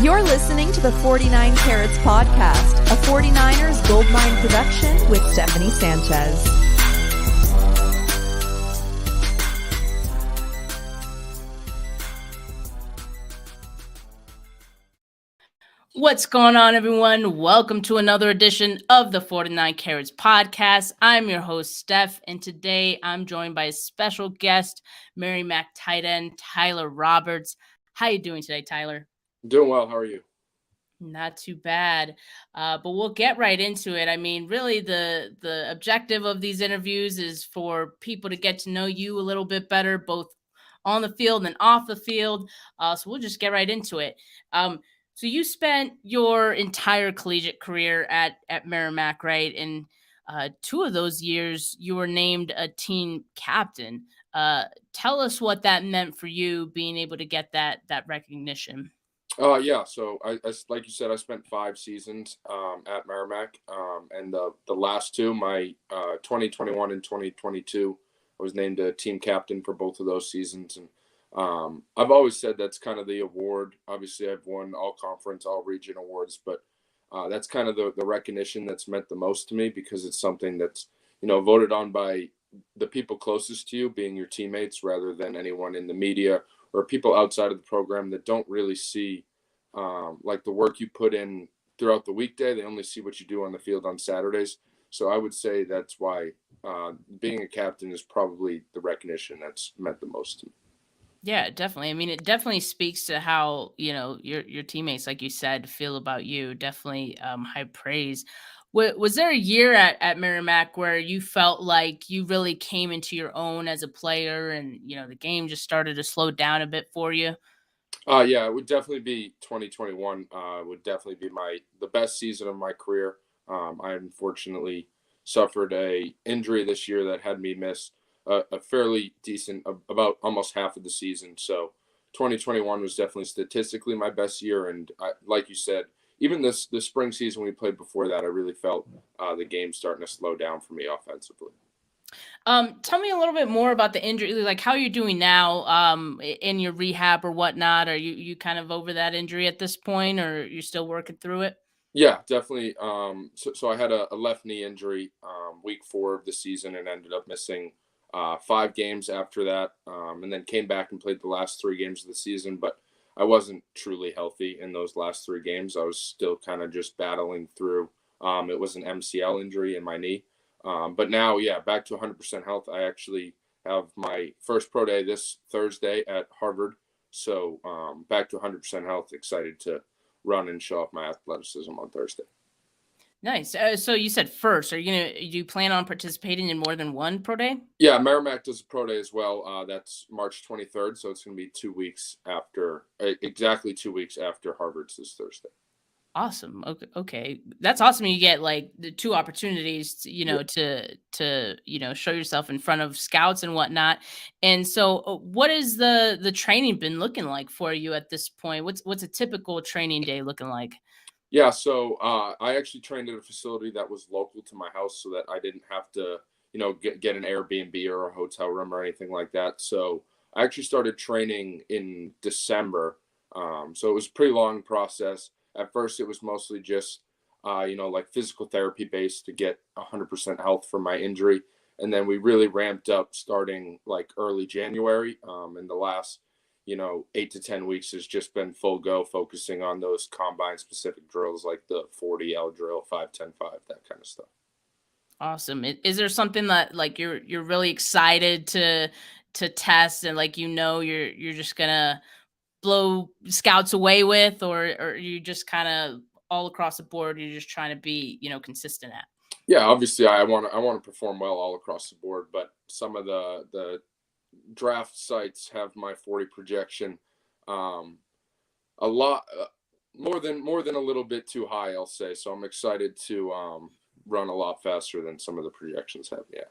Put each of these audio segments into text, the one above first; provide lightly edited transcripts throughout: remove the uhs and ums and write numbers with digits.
You're listening to the 49 Carats podcast, a 49ers Goldmine production with Stephanie Sanchez. What's going on, everyone? Welcome to another edition of the 49 Carats podcast. I'm your host, Steph, and today I'm joined by a special guest, Merrimack TE Tyler Roberts. How you doing today, Tyler? Doing well. How are you? Not too bad, but we'll get right into it. I mean, really, the objective of these interviews is for people to get to know you a little bit better, both on the field and off the field. So we'll just get right into it. So you spent your entire collegiate career at Merrimack, right? And 2 of those years, you were named a team captain. Tell us what that meant for you, being able to get that recognition. Yeah. So I like you said, I spent 5 seasons at Merrimack, and the last 2, my 2021 and 2022, I was named a team captain for both of those seasons. And I've always said that's kind of the award. Obviously, I've won all conference, all region awards, but that's kind of the recognition that's meant the most to me, because it's something that's voted on by the people closest to you, being your teammates, rather than anyone in the media or people outside of the program that don't really see like the work you put in throughout the weekday. They only see what you do on the field on Saturdays. So I would say that's why being a captain is probably the recognition that's meant the most to me. Yeah, definitely. I mean, it definitely speaks to how, your teammates, like you said, feel about you. Definitely high praise. Was there a year at Merrimack where you felt like you really came into your own as a player and, the game just started to slow down a bit for you? Yeah, it would definitely be 2021. Would definitely be the best season of my career. I unfortunately suffered a injury this year that had me miss a fairly decent, about almost half of the season. So 2021 was definitely statistically my best year. And like you said, even the spring season we played before that, I really felt the game starting to slow down for me offensively. Tell me a little bit more about the injury. Like, how are you doing now in your rehab or whatnot? Are you kind of over that injury at this point, or you're still working through it? Yeah, definitely. So I had a left knee injury week 4 of the season and ended up missing 5 games after that, and then came back and played the last 3 games of the season. But I wasn't truly healthy in those last 3 games. I was still kind of just battling through. It was an MCL injury in my knee. But now, yeah, back to 100% health. I actually have my first pro day this Thursday at Harvard. So back to 100% health, excited to run and show off my athleticism on Thursday. Nice. So you said first. Do you plan on participating in more than one pro day? Yeah, Merrimack does a pro day as well. That's March 23rd. So it's going to be 2 weeks after, exactly 2 weeks after Harvard's this Thursday. Awesome. Okay. That's awesome. You get like the 2 opportunities, to show yourself in front of scouts and whatnot. And so, what is the training been looking like for you at this point? What's a typical training day looking like? Yeah, so I actually trained at a facility that was local to my house, so that I didn't have to, get an Airbnb or a hotel room or anything like that. So I actually started training in December. So it was a pretty long process. At first, it was mostly just, like physical therapy based to get 100% health from my injury. And then we really ramped up starting like early January. And the last, 8 to 10 weeks has just been full go, focusing on those combine specific drills like the 40L drill, 5, 10, 5, that kind of stuff. Awesome. Is there something that like you're really excited to test and like you're just gonna blow scouts away with, or are you just kind of all across the board, you're just trying to be consistent at? Yeah, obviously I want to perform well all across the board, but some of the draft sites have my 40 projection a lot more than a little bit too high, I'll say. So I'm excited to run a lot faster than some of the projections have. Yeah.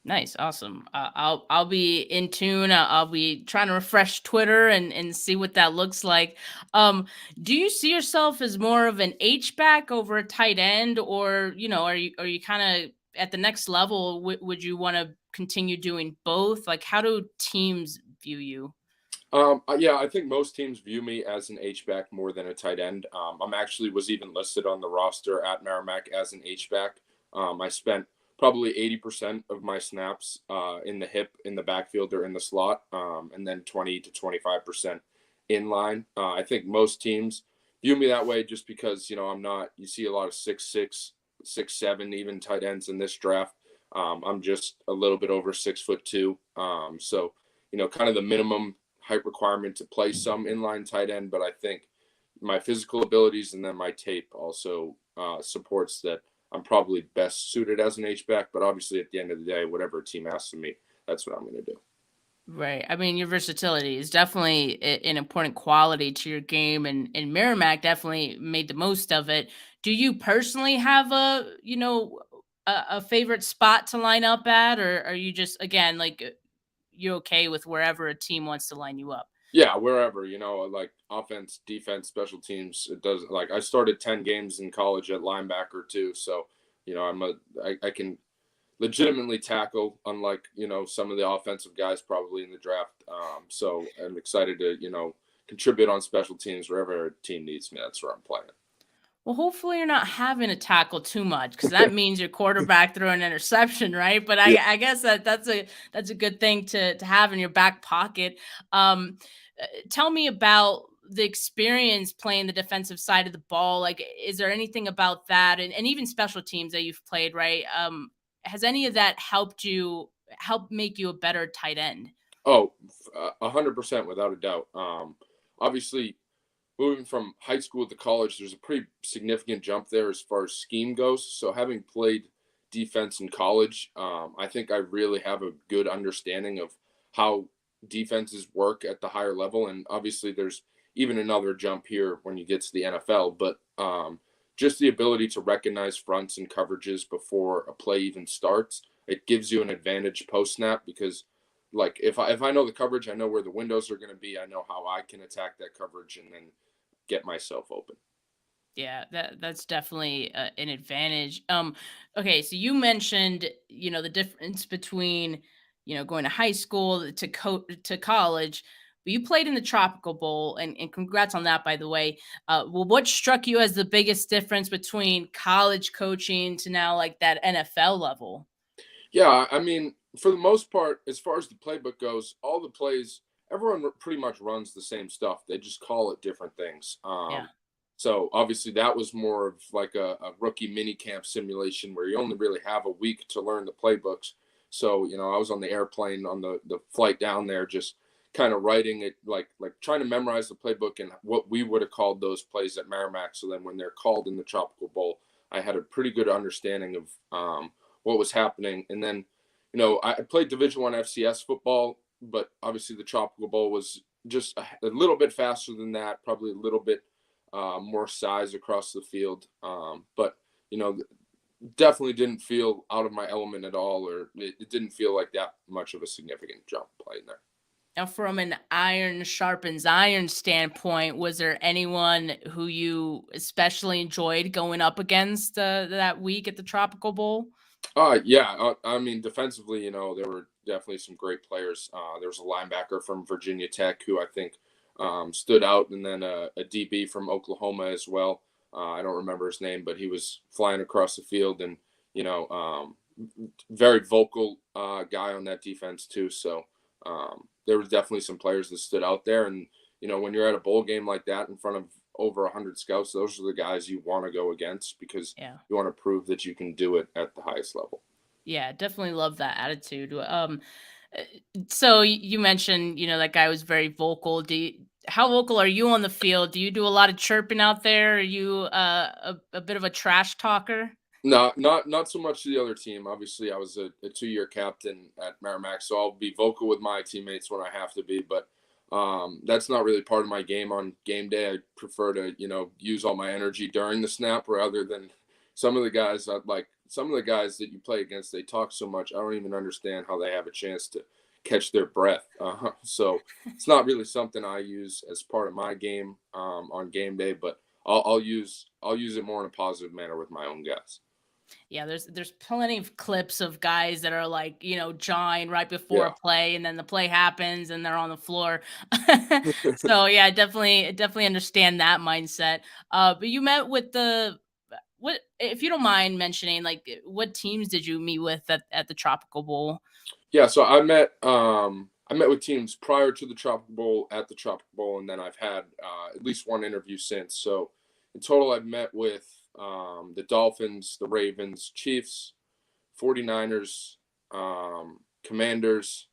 Nice. Awesome. I'll be in tune. I'll be trying to refresh Twitter and see what that looks like. Do you see yourself as more of an H-back over a tight end, or, are you kind of at the next level? Would you want to continue doing both? Like, how do teams view you? Yeah, I think most teams view me as an H-back more than a tight end. I'm actually was even listed on the roster at Merrimack as an H-back. I spent probably 80% of my snaps in the hip, in the backfield, or in the slot, and then 20 to 25% in line. I think most teams view me that way just because, I'm not, you see a lot of 6'6", 6'7", even tight ends in this draft. I'm just a little bit over 6'2". So, kind of the minimum height requirement to play some inline tight end, but I think my physical abilities and then my tape also supports that I'm probably best suited as an H-back. But obviously, at the end of the day, whatever a team asks of me, that's what I'm going to do. Right. I mean, your versatility is definitely an important quality to your game, and Merrimack definitely made the most of it. Do you personally have a favorite spot to line up at, or are you just again like you're okay with wherever a team wants to line you up? Yeah, wherever, like offense, defense, special teams. It does, like, I started 10 games in college at linebacker too. So, I can legitimately tackle, unlike, some of the offensive guys probably in the draft. So I'm excited to, contribute on special teams wherever a team needs me. That's where I'm playing. Well, hopefully you're not having to tackle too much because that means your quarterback threw an interception, right? But Yeah. I guess that's a good thing to have in your back pocket. Tell me about the experience playing the defensive side of the ball. Like, is there anything about that, and even special teams that you've played, right? Has any of that help make you a better tight end? Oh, 100% without a doubt. Obviously, moving from high school to college, there's a pretty significant jump there as far as scheme goes. So having played defense in college, I think I really have a good understanding of how defenses work at the higher level. And obviously, there's even another jump here when you get to the NFL. But just the ability to recognize fronts and coverages before a play even starts, it gives you an advantage post snap because, like, if I know the coverage, I know where the windows are going to be. I know how I can attack that coverage and then get myself open. Yeah, that's definitely an advantage. Okay, so you mentioned, the difference between, going to high school to college, but you played in the Tropical Bowl, and congrats on that, by the way. Well, what struck you as the biggest difference between college coaching to now like that NFL level? Yeah, I mean, for the most part, as far as the playbook goes, all the plays, everyone pretty much runs the same stuff. They just call it different things. Yeah. So obviously, that was more of like a rookie mini camp simulation where you only really have a week to learn the playbooks. So I was on the airplane on the flight down there, just kind of writing it, like trying to memorize the playbook and what we would have called those plays at Merrimack. So then when they're called in the Tropical Bowl, I had a pretty good understanding of what was happening. And then I played Division I FCS football, but obviously the Tropical Bowl was just a little bit faster than that, probably a little bit more size across the field. But definitely didn't feel out of my element at all, or it didn't feel like that much of a significant jump playing there. Now, from an iron sharpens iron standpoint, was there anyone who you especially enjoyed going up against that week at the Tropical Bowl? Yeah. I mean, defensively, there were definitely some great players. There was a linebacker from Virginia Tech who I think stood out, and then a DB from Oklahoma as well. I don't remember his name, but he was flying across the field, and very vocal guy on that defense too. So there was definitely some players that stood out there, and when you're at a bowl game like that in front of over 100 scouts, those are the guys you want to go against because Yeah. you want to prove that you can do it at the highest level. Yeah, definitely love that attitude. So you mentioned, that guy was very vocal. How vocal are you on the field? Do you do a lot of chirping out there? Are you a bit of a trash talker? No, not so much to the other team. Obviously, I was a 2-year captain at Merrimack, so I'll be vocal with my teammates when I have to be. But that's not really part of my game on game day. I prefer to use all my energy during the snap rather than some of the guys. Some of the guys that you play against. They talk so much. I don't even understand how they have a chance to catch their breath. So it's not really something I use as part of my game on game day. But I'll use it more in a positive manner with my own guys. Yeah, there's plenty of clips of guys that are like, jawing right before Yeah. a play, and then the play happens and they're on the floor. So yeah, definitely understand that mindset. But you met with what, if you don't mind mentioning, like what teams did you meet with at the Tropical Bowl? Yeah, so I met with teams prior to the Tropical Bowl, at the Tropical Bowl, and then I've had at least one interview since. So in total, I've met with the Dolphins, the Ravens, Chiefs, 49ers, Commanders,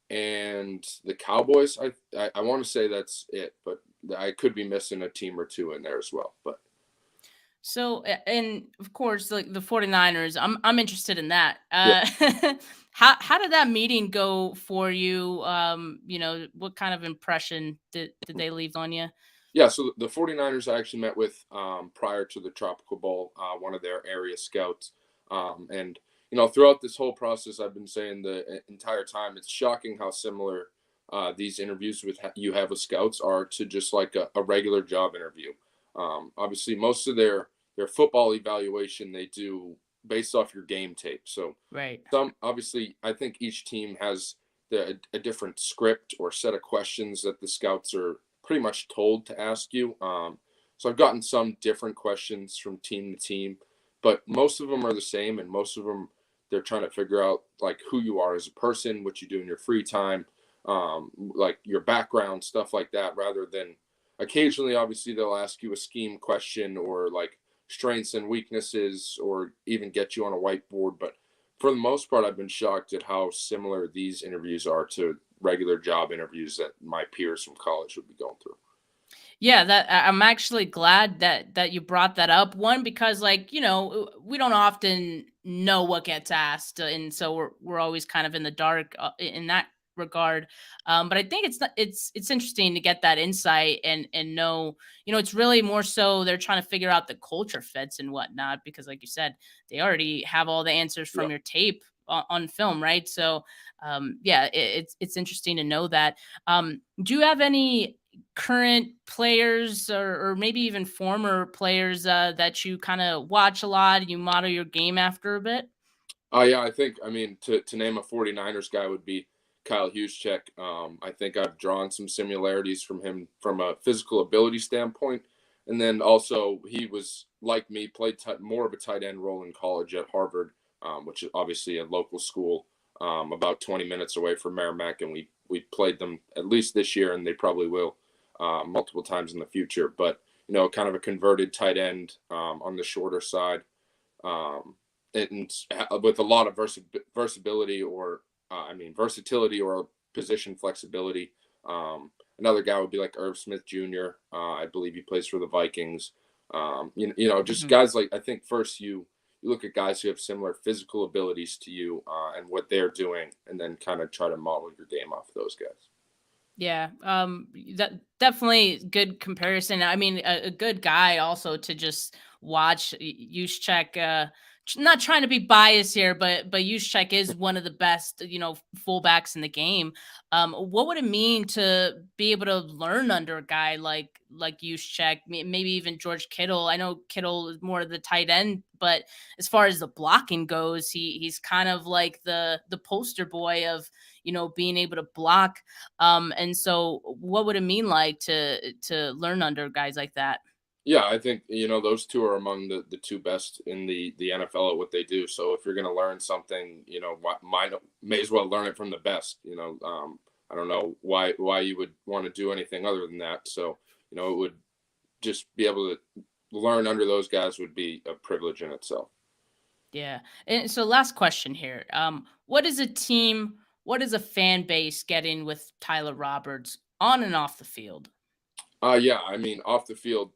and the Cowboys. I want to say that's it, but I could be missing a team or two in there as well. But So, and of course, like the 49ers, I'm interested in that. yeah. How did that meeting go for you? What kind of impression did they leave on you? Yeah, so the 49ers I actually met with prior to the Tropical Bowl, one of their area scouts. And, throughout this whole process, I've been saying the entire time, it's shocking how similar these interviews you have with scouts are to just like a regular job interview. Obviously, most of their football evaluation they do based off your game tape. So Right. obviously, I think each team has a different script or set of questions that the scouts are pretty much told to ask you. So I've gotten some different questions from team to team, but most of them are the same, and most of them they're trying to figure out like who you are as a person, what you do in your free time, like your background, stuff like that. Rather than occasionally, obviously, they'll ask you a scheme question or like strengths and weaknesses, or even get you on a whiteboard. But for the most part, I've been shocked at how similar these interviews are to regular job interviews that my peers from college would be going through. Yeah, I'm actually glad that you brought that up. One, because like, we don't often know what gets asked, and so we're always kind of in the dark in that regard. But I think it's interesting to get that insight and know, it's really more so they're trying to figure out the culture fits and whatnot, because like you said, they already have all the answers Yeah. from your tape on film, right? So yeah, it's interesting to know that. Do you have any current players, or maybe even former players that you kind of watch a lot and you model your game after a bit? Oh yeah, I mean to name a 49ers guy would be Kyle Juszczyk. I think I've drawn some similarities from him from a physical ability standpoint, and then also he was like me, played more of a tight end role in college at Harvard, which is obviously a local school, about 20 minutes away from Merrimack, and we played them at least this year, and they probably will multiple times in the future. But kind of a converted tight end on the shorter side. And with a lot of versatility, or versatility, or position flexibility. Another guy would be like Irv Smith Jr. I believe he plays for the Vikings. Just guys like, I think first you look at guys who have similar physical abilities to you and what they're doing, and then kind of try to model your game off those guys. Yeah, that definitely good comparison. I mean, a good guy also to just watch. Juszczyk, not trying to be biased here, but Juszczyk is one of the best, fullbacks in the game. What would it mean to be able to learn under a guy like Juszczyk, maybe even George Kittle? I know Kittle is more of the tight end, but as far as the blocking goes, he's kind of like the poster boy of being able to block. And so what would it mean like to learn under guys like that? Yeah, I think those two are among the two best in the NFL at what they do. So if you're going to learn something, may as well learn it from the best. I don't know why you would want to do anything other than that. So it would just be able to learn under those guys would be a privilege in itself. Yeah. And so last question here. What is a fan base getting with Tyler Roberts on and off the field? Yeah, I mean, off the field,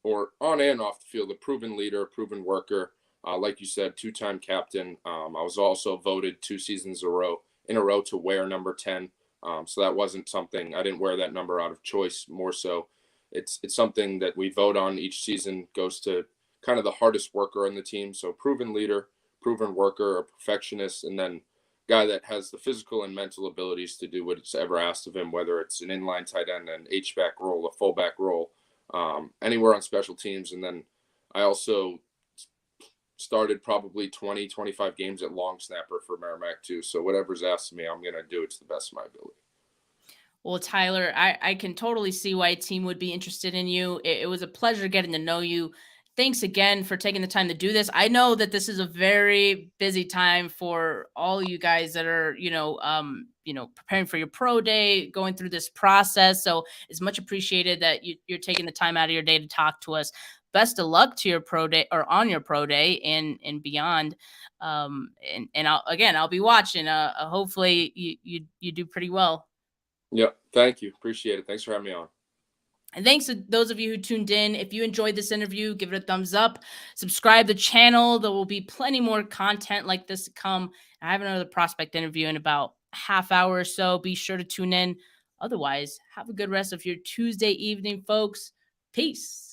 or on and off the field, a proven leader, a proven worker. Like you said, two-time captain. I was also voted 2 seasons in a row to wear number 10. So that wasn't something, I didn't wear that number out of choice. More so, it's something that we vote on each season. Goes to kind of the hardest worker on the team. So proven leader, proven worker, a perfectionist, and then guy that has the physical and mental abilities to do what's ever asked of him, whether it's an inline tight end, an H-back role, a fullback role, anywhere on special teams. And then I also started probably 20, 25 games at long snapper for Merrimack too. So whatever's asked of me, I'm going to do it to the best of my ability. Well, Tyler, I can totally see why a team would be interested in you. It was a pleasure getting to know you. Thanks again for taking the time to do this. I know that this is a very busy time for all you guys that are, preparing for your pro day, going through this process. So it's much appreciated that you're taking the time out of your day to talk to us. Best of luck to your pro day or on your pro day and beyond. And I'll be watching. Hopefully you do pretty well. Yep. Thank you. Appreciate it. Thanks for having me on. And thanks to those of you who tuned in. If you enjoyed this interview, give it a thumbs up. Subscribe to the channel. There will be plenty more content like this to come. I have another prospect interview in about a half hour or so. Be sure to tune in. Otherwise, have a good rest of your Tuesday evening, folks. Peace.